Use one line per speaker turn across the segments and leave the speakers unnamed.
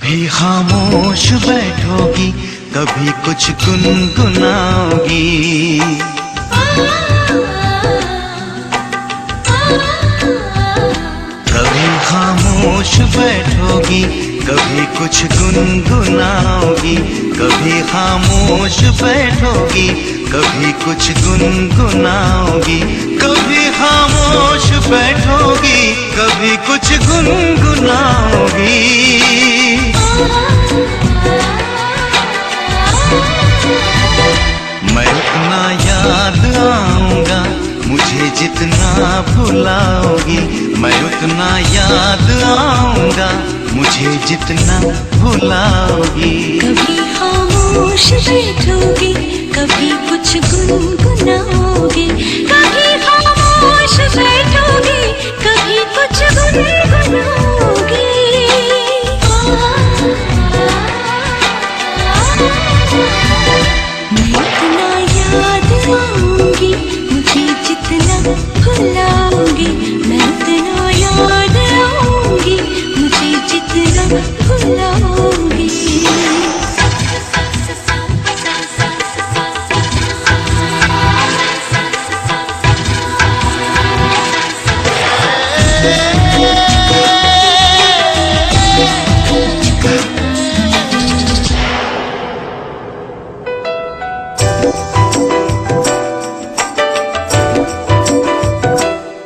कभी खामोश बैठोगी, कभी कुछ गुनगुनाओगी। कभी खामोश बैठोगी, कभी कुछ गुनगुनाओगी। कभी खामोश बैठोगी, कभी कुछ गुनगुनाओगी। कभी खामोश बैठोगी, कभी कुछ गुनगुनाओगी। मैं उतना याद आऊंगा, मुझे जितना भुलाओगी। मैं उतना याद आऊंगा, मुझे जितना भुलाओगी।
कभी खामोश बैठोगी, कभी कुछ गुनगुनाओगी। कभी खामोश बैठोगी, कभी कुछ गुनगुनाओगी। मैं इतना याद आऊंगी, मुझे जितना भुलाओगी। मैं इतना याद आऊंगी, मुझे जितना भुलाओगी।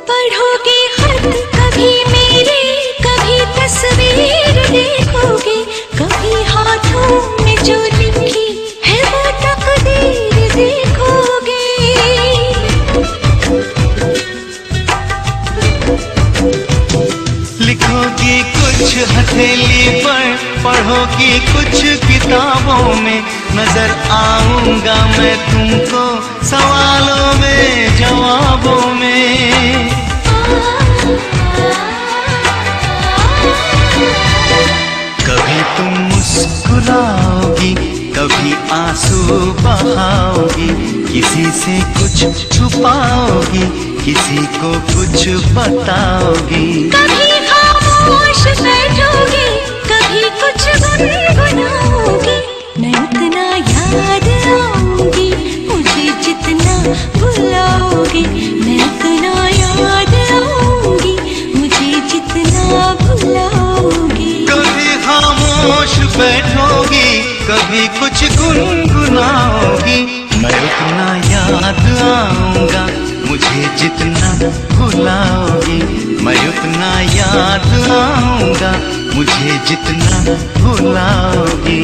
पढ़ोगे खत कभी मेरे, कभी तस्वीर देखोगे। कभी हाथों में जो लिखी है वो तकदीर देखोगे।
लिखोगी कुछ हथेली पर, पढ़ोगी कुछ किताबों में। नजर आऊंगा मैं तुमको सवालों में, जवाबों में। कभी तुम मुस्कुराओगी, कभी आंसू बहाओगी। किसी से कुछ छुपाओगी, किसी को कुछ बताओगी।
कभी खामोश बैठोगी, कभी कुछ गुनगुनाओगी। मैं उतना याद आऊंगी, मुझे जितना भुलाओगी। मैं उतना याद आऊंगी, मुझे जितना भुलाओगी।
कभी खामोश बैठोगी, कभी कुछ गुनगुनाओगी। मैं उतना याद आऊंगा, मुझे जितना भुलाओगी। मैं उतना याद आऊंगा, मुझे जितना भुलाओगी।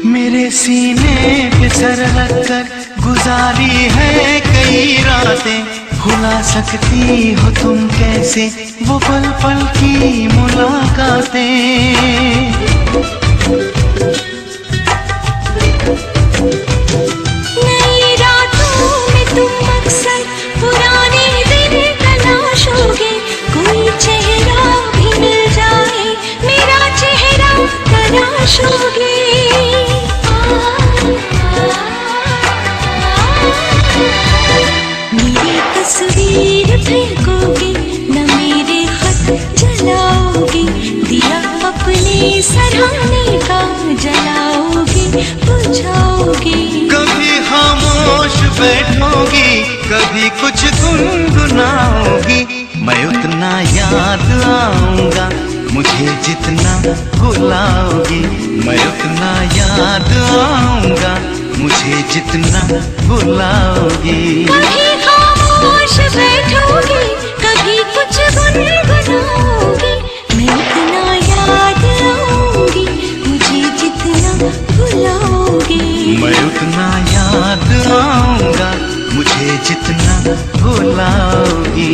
मेरे सीने पे सर रख कर गुजारी है कई रातें। भुला सकती हो तुम कैसे वो पल पल की मुलाकातें।
नई रातों में तुम अक्सर पुराने दिन तलाशोगे। कोई चेहरा भी मिल जाए, मेरा चेहरा तलाशोगे। मेरी तस्वीर फेंकोगी, न मेरे खत जलाओगी। दिया अपने सराहने का जलाओगी, बुझाओगी।
कभी खामोश बैठोगी, कभी कुछ गुनगुनाओगी। मैं उतना याद आऊंगा, मुझे जितना भुलाओगी। मैं उतना याद आऊंगा, मुझे जितना भुलाओगी।
कभी खामोश बैठोगी, कभी कुछ गुनगुनाओगी। मैं उतना याद आऊंगी, मुझे जितना भुलाओगी।
मैं उतना याद आऊंगा, मुझे जितना भुलाओगी।